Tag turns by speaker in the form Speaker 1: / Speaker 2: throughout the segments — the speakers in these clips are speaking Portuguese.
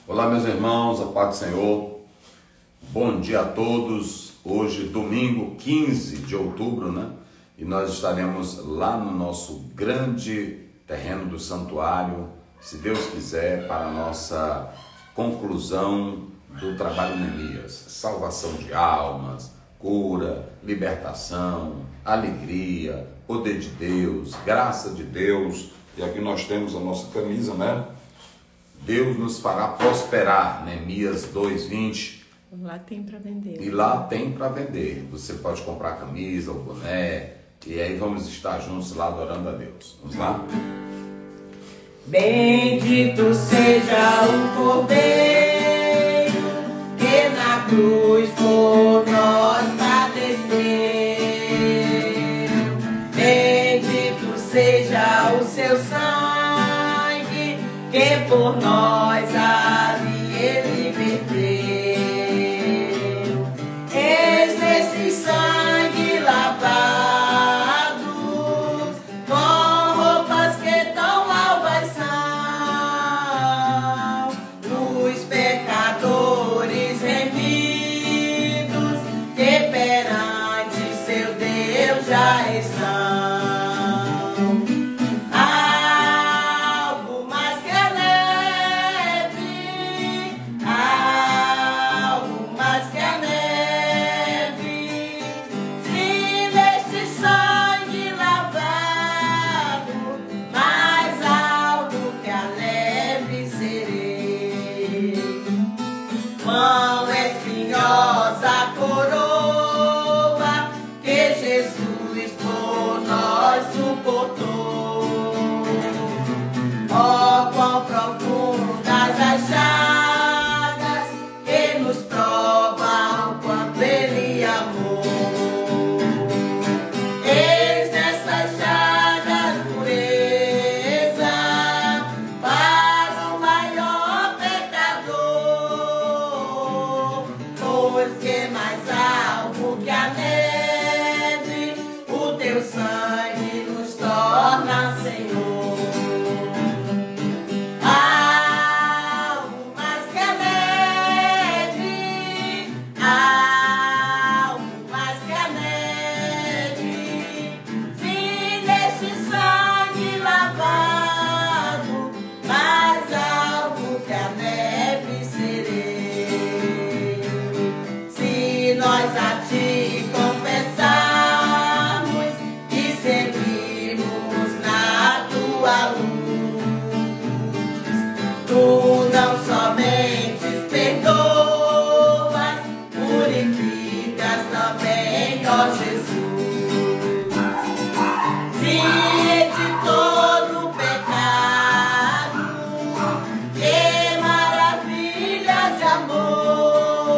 Speaker 1: Olá, meus irmãos, a paz do Senhor. Bom dia a todos. Hoje, domingo 15 de outubro, né? E nós estaremos lá no nosso grande terreno do santuário, se Deus quiser, para a nossa conclusão do trabalho Neemias. Salvação de almas, cura, libertação, alegria, poder de Deus, graça de Deus. E aqui nós temos a nossa camisa, né? Deus nos fará prosperar, Neemias 2:20.
Speaker 2: Lá tem para vender.
Speaker 1: E lá tem para vender. Você pode comprar a camisa, o boné, e aí vamos estar juntos lá adorando a Deus. Vamos lá?
Speaker 3: Bendito seja o Cordeiro que na cruz por nós padeceu. Bendito seja o seu sangue que por nós ali ele verteu. Eis nesse sangue lavado, com roupas que tão alvas são, os pecadores remidos que perante seu Deus já estão. Mão espinhosa coroa que Jesus por nós suportou. Ó, quão profundas as chagas que nos provam quanto Ele amou. Eis nessas chagas pureza para o maior pecador. Pois que mais alvo que a neve, o teu sangue nos torna Senhor. Alvo mais que a neve, alvo mais que a neve, se neste sangue lavado, mais alvo que a neve serei. Se nós a ti confessarmos e seguirmos na tua luz, tu não somente perdoas, purificas também, ó Jesus. Se de todo pecado, que maravilha de amor,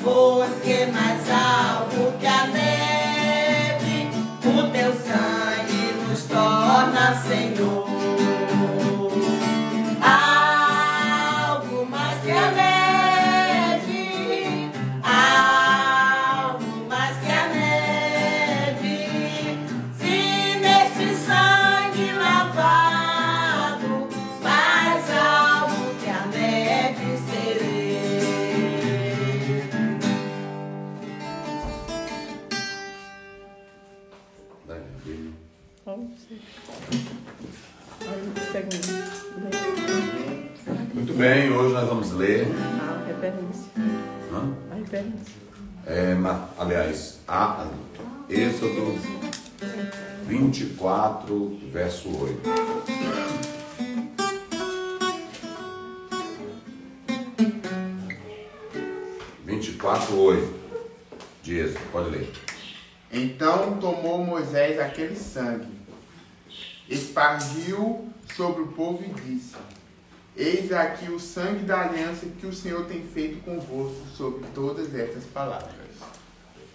Speaker 3: pois que mais alvo que a neve, o teu sangue nos torna Senhor. Algo mais que a neve, algo mais que a neve, se neste sangue lavado, mais alvo que a neve serei.
Speaker 1: Dá minha Bíblia. Muito bem, hoje nós vamos ler.
Speaker 2: A referência.
Speaker 1: Hã?
Speaker 2: A referência.
Speaker 1: Aliás, Êxodo 24, verso 8. De Êxodo, pode ler.
Speaker 4: Então tomou Moisés aquele sangue, espargiu sobre o povo e disse: Eis aqui o sangue da aliança que o Senhor tem feito convosco sobre todas estas palavras.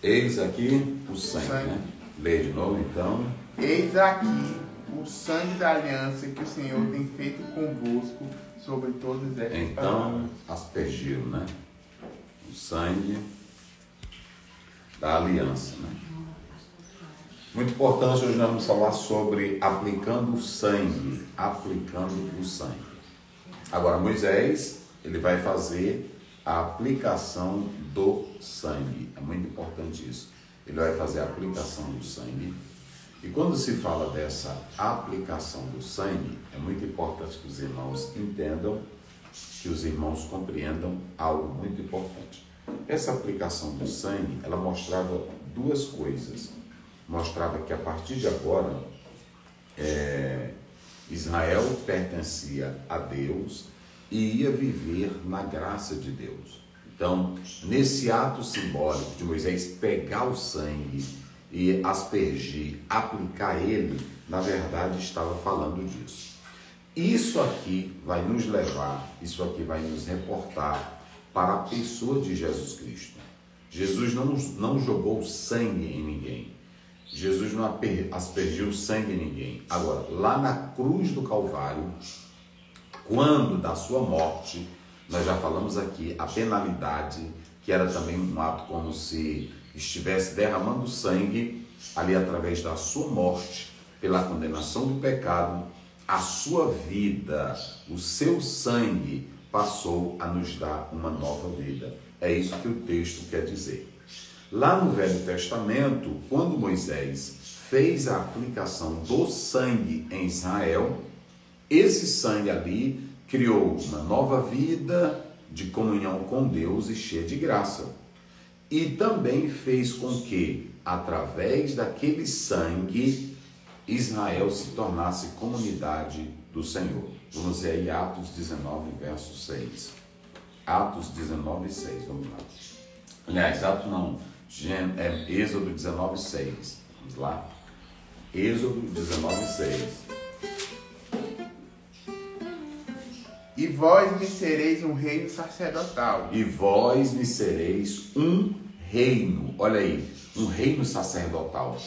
Speaker 1: Eis aqui o sangue, né? Lê de novo, então.
Speaker 4: Eis aqui o sangue da aliança que o Senhor tem feito convosco sobre todas estas palavras.
Speaker 1: Então, aspergiram, né? O sangue da aliança, né? Muito importante, hoje nós vamos falar sobre aplicando o sangue. Aplicando o sangue. Agora, Moisés, ele vai fazer a aplicação do sangue. É muito importante isso. Ele vai fazer a aplicação do sangue. E quando se fala dessa aplicação do sangue, é muito importante que os irmãos entendam, que os irmãos compreendam algo muito importante. Essa aplicação do sangue, ela mostrava duas coisas. Mostrava que a partir de agora, Israel pertencia a Deus e ia viver na graça de Deus. Então, nesse ato simbólico de Moisés pegar o sangue e aspergir, aplicar ele, na verdade estava falando disso. Isso aqui vai nos levar, isso aqui vai nos reportar para a pessoa de Jesus Cristo. Jesus não jogou sangue em ninguém. Jesus não aspergiu sangue em ninguém. Agora, lá na cruz do Calvário, quando da sua morte, nós já falamos aqui, a penalidade, que era também um ato como se estivesse derramando sangue, ali através da sua morte, pela condenação do pecado, a sua vida, o seu sangue passou a nos dar uma nova vida. É isso que o texto quer dizer. Lá no Velho Testamento, quando Moisés fez a aplicação do sangue em Israel, esse sangue ali criou uma nova vida de comunhão com Deus e cheia de graça. E também fez com que, através daquele sangue, Israel se tornasse comunidade do Senhor. Vamos ver aí Atos 19, verso 6. Atos 19, 6, vamos lá. Aliás, Atos não, Êxodo 19, 6. Vamos lá. Êxodo 19, 6.
Speaker 4: E vós me sereis um reino sacerdotal.
Speaker 1: E vós me sereis um reino. Olha aí, um reino sacerdotal.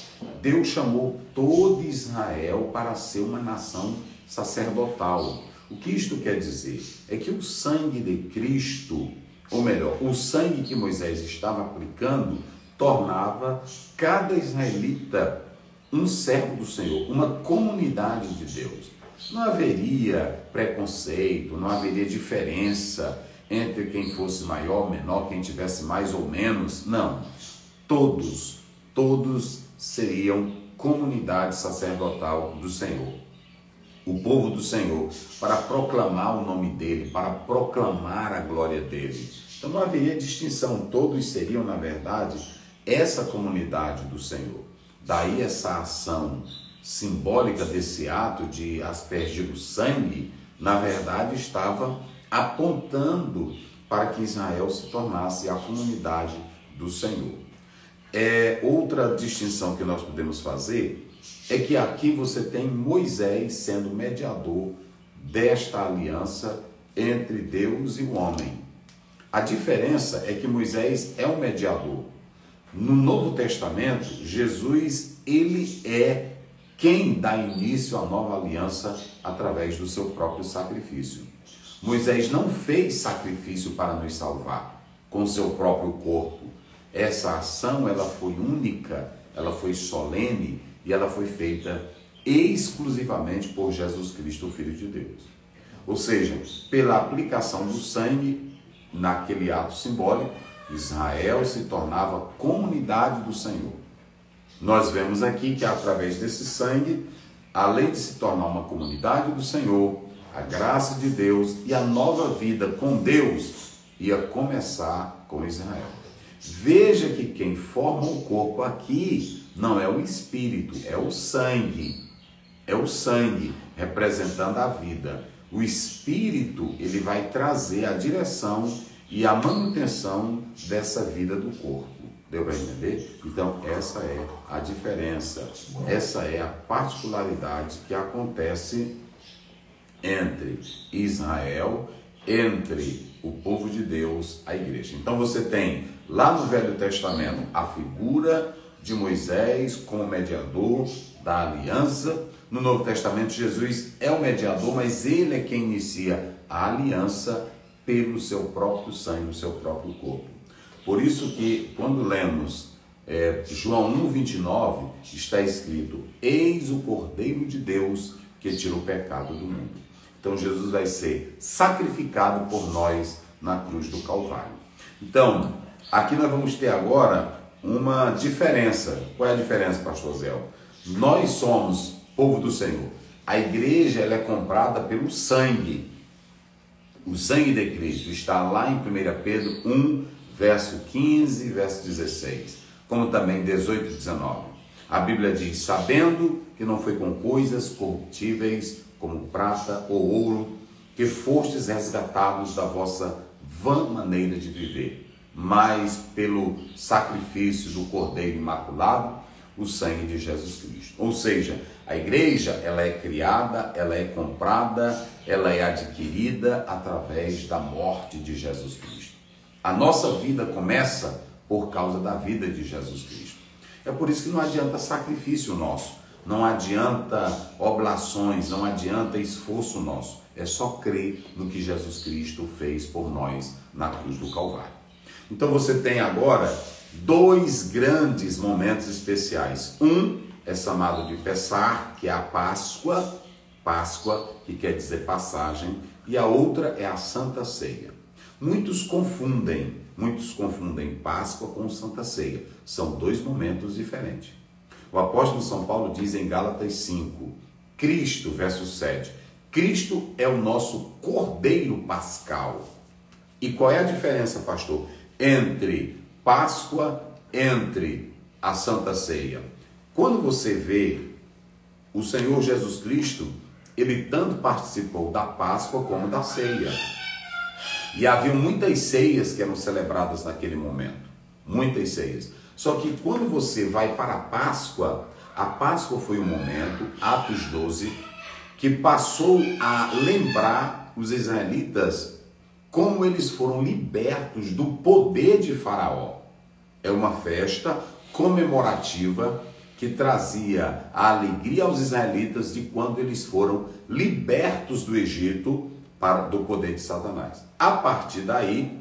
Speaker 1: Deus chamou todo Israel para ser uma nação sacerdotal. O que isto quer dizer? É que o sangue de Cristo, ou melhor, o sangue que Moisés estava aplicando, tornava cada israelita um servo do Senhor, uma comunidade de Deus. Não haveria preconceito, não haveria diferença entre quem fosse maior, menor, quem tivesse mais ou menos. Não. Todos seriam comunidade sacerdotal do Senhor. O povo do Senhor, para proclamar o nome dele, para proclamar a glória dele. Então não haveria distinção, todos seriam, na verdade, essa comunidade do Senhor. Daí essa ação simbólica desse ato de aspergir o sangue, na verdade estava apontando para que Israel se tornasse a comunidade do Senhor. Outra distinção que nós podemos fazer é que aqui você tem Moisés sendo mediador desta aliança entre Deus e o homem. A diferença é que Moisés é um mediador. No Novo Testamento, Jesus, ele é quem dá início à nova aliança através do seu próprio sacrifício. Moisés não fez sacrifício para nos salvar com seu próprio corpo. Essa ação, ela foi única, ela foi solene e ela foi feita exclusivamente por Jesus Cristo, o Filho de Deus. Ou seja, pela aplicação do sangue naquele ato simbólico, Israel se tornava comunidade do Senhor. Nós vemos aqui que através desse sangue, além de se tornar uma comunidade do Senhor, a graça de Deus e a nova vida com Deus ia começar com Israel. Veja que quem forma o corpo aqui não é o espírito, é o sangue. É o sangue representando a vida. O espírito, ele vai trazer a direção e a manutenção dessa vida do corpo. Deu para entender? Então, essa é a diferença, essa é a particularidade que acontece entre Israel, entre o povo de Deus, a igreja. Então, você tem lá no Velho Testamento a figura de Moisés como mediador da aliança. No Novo Testamento, Jesus é o mediador, mas ele é quem inicia a aliança pelo seu próprio sangue, o seu próprio corpo. Por isso que, quando lemos João 1,29, está escrito: eis o Cordeiro de Deus que tira o pecado do mundo. Então Jesus vai ser sacrificado por nós na cruz do Calvário. Então, aqui nós vamos ter agora uma diferença. Qual é a diferença, pastor Zé? Nós somos povo do Senhor. A igreja ela é comprada pelo sangue. O sangue de Cristo está lá em 1 Pedro 1, verso 15, verso 16, como também 18 e 19. A Bíblia diz, sabendo que não foi com coisas corruptíveis, como prata ou ouro, que fostes resgatados da vossa vã maneira de viver, mas pelo sacrifício do Cordeiro Imaculado, o sangue de Jesus Cristo. Ou seja, a igreja ela é criada, ela é comprada, ela é adquirida através da morte de Jesus Cristo. A nossa vida começa por causa da vida de Jesus Cristo. É por isso que não adianta sacrifício nosso, não adianta oblações, não adianta esforço nosso. É só crer no que Jesus Cristo fez por nós na cruz do Calvário. Então você tem agora dois grandes momentos especiais. Um é chamado de Pessah, que é a Páscoa, que quer dizer passagem, e a outra é a Santa Ceia. Muitos confundem Páscoa com Santa Ceia. São dois momentos diferentes. O apóstolo São Paulo diz em Gálatas 5, Cristo, verso 7, Cristo é o nosso Cordeiro Pascal. E qual é a diferença, pastor, entre Páscoa, entre a Santa Ceia? Quando você vê o Senhor Jesus Cristo, ele tanto participou da Páscoa como da ceia. E havia muitas ceias que eram celebradas naquele momento. Muitas ceias. Só que quando você vai para a Páscoa foi um momento, Atos 12, que passou a lembrar os israelitas como eles foram libertos do poder de Faraó. É uma festa comemorativa que trazia a alegria aos israelitas de quando eles foram libertos do Egito do poder de Satanás. A partir daí,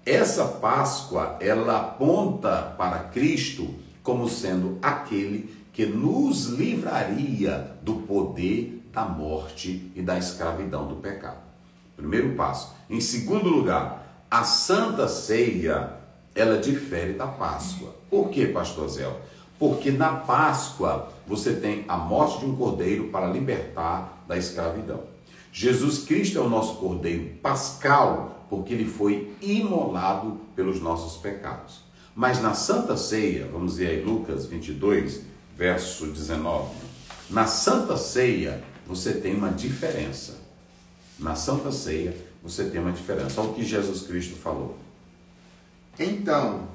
Speaker 1: essa Páscoa, ela aponta para Cristo como sendo aquele que nos livraria do poder da morte e da escravidão do pecado. Primeiro passo. Em segundo lugar, a Santa Ceia, ela difere da Páscoa. Por quê, pastor Zé? Porque na Páscoa você tem a morte de um cordeiro para libertar da escravidão. Jesus Cristo é o nosso Cordeiro Pascal, porque ele foi imolado pelos nossos pecados. Mas na Santa Ceia, vamos ver aí Lucas 22, verso 19. Na Santa Ceia você tem uma diferença. Na Santa Ceia você tem uma diferença. Olha o que Jesus Cristo falou.
Speaker 4: Então,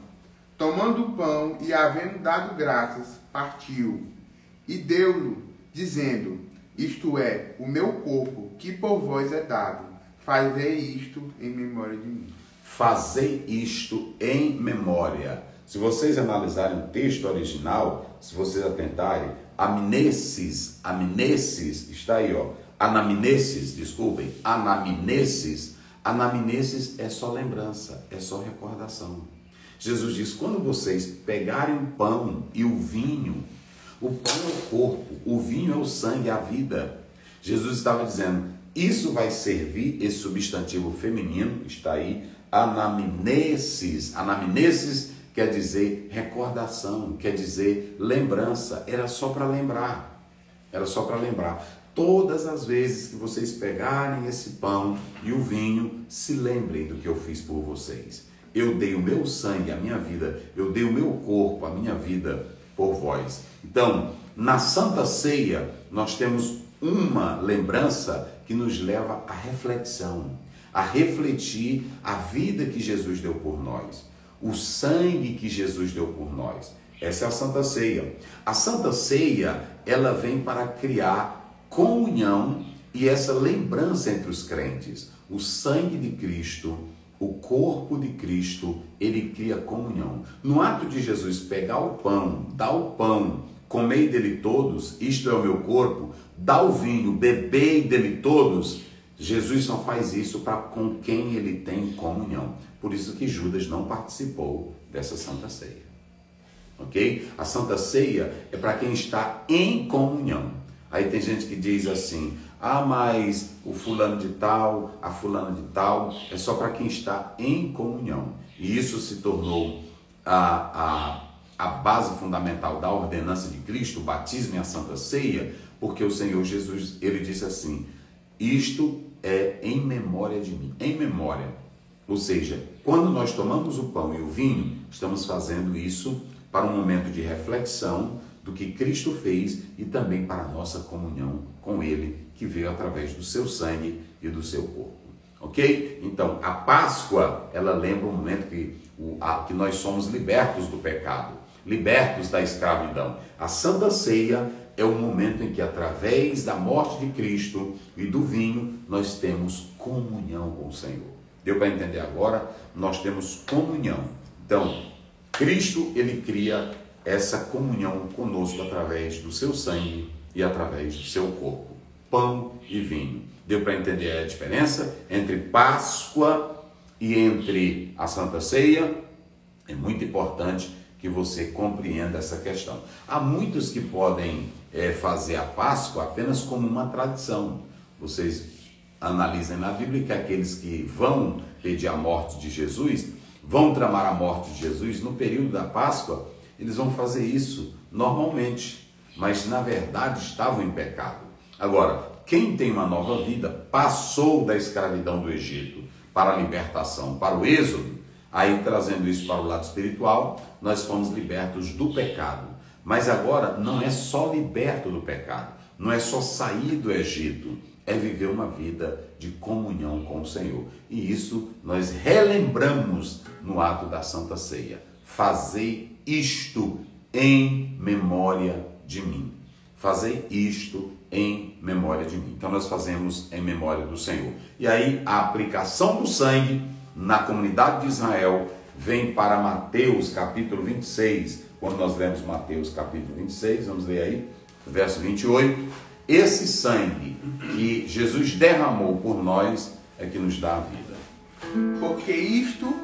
Speaker 4: tomando o pão e havendo dado graças, partiu e deu-lhe, dizendo, isto é, o meu corpo, que por vós é dado. Fazei isto em memória de mim.
Speaker 1: Fazei isto em memória. Se vocês analisarem o texto original, se vocês atentarem, anamnesis, está aí, ó. Anamnesis é só lembrança, é só recordação. Jesus diz, quando vocês pegarem o pão e o vinho, o pão é o corpo, o vinho é o sangue, a vida. Jesus estava dizendo, isso vai servir, esse substantivo feminino, está aí, anamnesis. Anamnesis quer dizer recordação, quer dizer lembrança. Era só para lembrar. Era só para lembrar. Todas as vezes que vocês pegarem esse pão e o vinho, se lembrem do que eu fiz por vocês. Eu dei o meu sangue, a minha vida, eu dei o meu corpo, a minha vida por vós. Então, na Santa Ceia, nós temos uma lembrança que nos leva à reflexão, a refletir a vida que Jesus deu por nós, o sangue que Jesus deu por nós. Essa é a Santa Ceia. A Santa Ceia, ela vem para criar comunhão e essa lembrança entre os crentes. O sangue de Cristo, o corpo de Cristo, ele cria comunhão. No ato de Jesus pegar o pão, dar o pão, comei dele todos, isto é o meu corpo, dar o vinho, bebei dele todos, Jesus só faz isso para com quem ele tem comunhão. Por isso que Judas não participou dessa Santa Ceia. Ok? A Santa Ceia é para quem está em comunhão. Aí tem gente que diz assim, mas o fulano de tal, a fulana de tal, é só para quem está em comunhão. E isso se tornou a base fundamental da ordenança de Cristo, o batismo e a Santa Ceia, porque o Senhor Jesus, ele disse assim, isto é em memória de mim, em memória. Ou seja, quando nós tomamos o pão e o vinho, estamos fazendo isso para um momento de reflexão do que Cristo fez e também para a nossa comunhão com Ele, que veio através do seu sangue e do seu corpo. Ok? Então, a Páscoa, ela lembra o momento que nós somos libertos do pecado, libertos da escravidão. A Santa Ceia é o momento em que, através da morte de Cristo e do vinho, nós temos comunhão com o Senhor. Deu para entender agora? Nós temos comunhão. Então, Cristo, ele cria essa comunhão conosco através do seu sangue e através do seu corpo. Pão e vinho. Deu para entender a diferença entre Páscoa e entre a Santa Ceia? É muito importante que você compreenda essa questão. Há muitos que podem fazer a Páscoa apenas como uma tradição. Vocês analisem na Bíblia que aqueles que vão pedir a morte de Jesus, vão tramar a morte de Jesus no período da Páscoa, eles vão fazer isso normalmente, mas na verdade estavam em pecado. Agora, quem tem uma nova vida, passou da escravidão do Egito para a libertação, para o êxodo, aí trazendo isso para o lado espiritual, nós fomos libertos do pecado. Mas agora não é só liberto do pecado, não é só sair do Egito, é viver uma vida de comunhão com o Senhor. E isso nós relembramos no ato da Santa Ceia. Fazei isto em memória de mim. Fazei isto em memória de mim. Então nós fazemos em memória do Senhor. E aí a aplicação do sangue na comunidade de Israel vem para Mateus capítulo 26. Quando nós lemos Mateus capítulo 26, vamos ler aí, verso 28. Esse sangue que Jesus derramou por nós é que nos dá a vida.
Speaker 4: Porque isto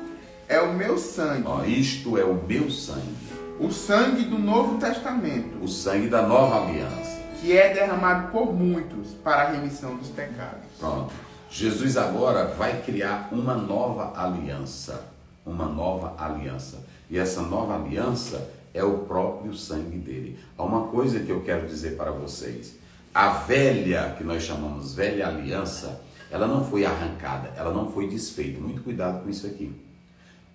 Speaker 4: é o meu sangue.
Speaker 1: Isto é o meu sangue.
Speaker 4: O sangue do Novo Testamento.
Speaker 1: O sangue da nova aliança.
Speaker 4: Que é derramado por muitos para a remissão dos pecados.
Speaker 1: Pronto. Jesus agora vai criar uma nova aliança. Uma nova aliança. E essa nova aliança é o próprio sangue dele. Há uma coisa que eu quero dizer para vocês. A velha, que nós chamamos velha aliança, ela não foi arrancada, ela não foi desfeita. Muito cuidado com isso aqui.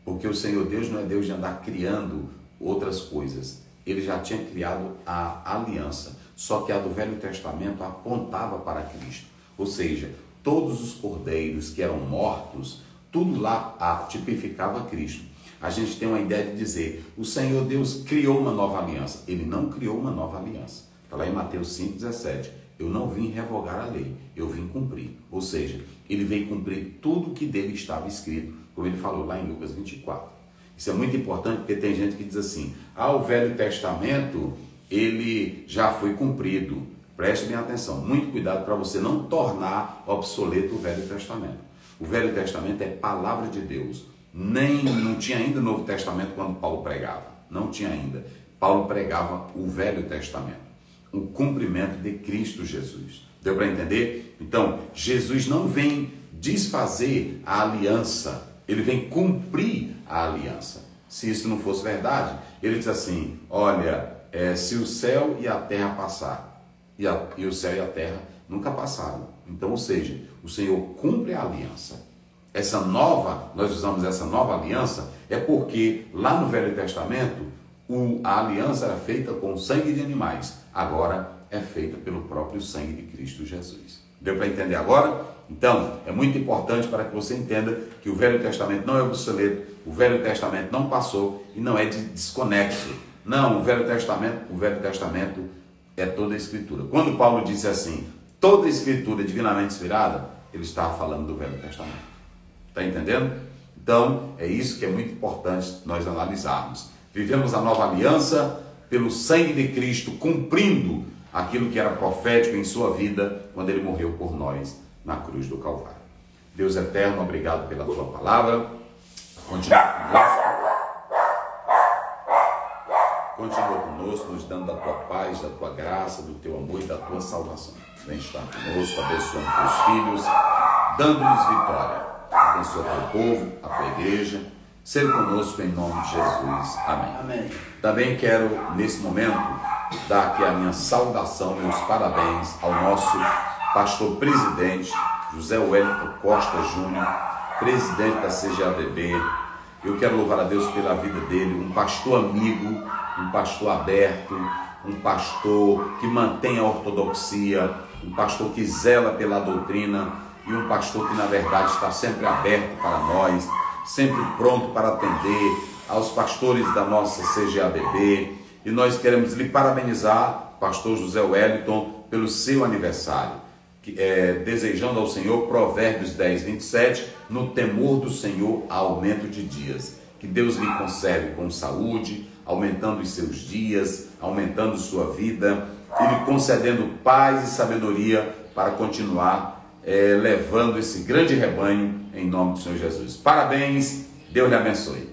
Speaker 1: Porque o Senhor Deus não é Deus de andar criando outras coisas. Ele já tinha criado a aliança. Só que a do Velho Testamento apontava para Cristo. Ou seja, todos os cordeiros que eram mortos, tudo lá tipificava Cristo. A gente tem uma ideia de dizer, o Senhor Deus criou uma nova aliança. Ele não criou uma nova aliança. Está lá em Mateus 5,17. Eu não vim revogar a lei, eu vim cumprir. Ou seja, ele veio cumprir tudo que dele estava escrito, como ele falou lá em Lucas 24. Isso é muito importante porque tem gente que diz assim, o Velho Testamento, ele já foi cumprido. Preste bem atenção, muito cuidado para você não tornar obsoleto o Velho Testamento. O Velho Testamento é palavra de Deus. Não tinha ainda o Novo Testamento quando Paulo pregava. Não tinha ainda. Paulo pregava o Velho Testamento. O cumprimento de Cristo Jesus. Deu para entender? Então, Jesus não vem desfazer a aliança, ele vem cumprir a aliança. Se isso não fosse verdade, ele diz assim, olha, se o céu e a terra passar, e o céu e a terra nunca passaram. Então, ou seja, o Senhor cumpre a aliança. Nós usamos essa nova aliança, é porque lá no Velho Testamento, a aliança era feita com sangue de animais, agora é feita pelo próprio sangue de Cristo Jesus. Deu para entender agora? Então, é muito importante para que você entenda que o Velho Testamento não é obsoleto, o Velho Testamento não passou e não é desconexo. Não, o Velho Testamento é toda a Escritura. Quando Paulo disse assim, toda a Escritura é divinamente inspirada, ele estava falando do Velho Testamento. Está entendendo? Então, é isso que é muito importante nós analisarmos. Vivemos a nova aliança pelo sangue de Cristo, cumprindo aquilo que era profético em sua vida, quando ele morreu por nós na cruz do Calvário. Deus eterno, obrigado pela tua palavra. Continua conosco, nos dando da tua paz, da tua graça, do teu amor e da tua salvação. Vem estar conosco, abençoando teus filhos, dando-lhes vitória. Abençoa teu povo, a tua igreja. Seja conosco em nome de Jesus. Amém.
Speaker 5: Amém.
Speaker 1: Também quero, nesse momento, dar aqui a minha saudação, meus parabéns ao nosso pastor presidente, José Wellington Costa Júnior, presidente da CGADB. Eu quero louvar a Deus pela vida dele, um pastor amigo, um pastor aberto, um pastor que mantém a ortodoxia, um pastor que zela pela doutrina e um pastor que, na verdade, está sempre aberto para nós, sempre pronto para atender aos pastores da nossa CGADB. E nós queremos lhe parabenizar, pastor José Wellington, pelo seu aniversário, desejando ao Senhor Provérbios 10, 27, no temor do Senhor há aumento de dias. Que Deus lhe conserve com saúde, aumentando os seus dias, aumentando sua vida e lhe concedendo paz e sabedoria para continuar levando esse grande rebanho em nome do Senhor Jesus. Parabéns, Deus lhe abençoe.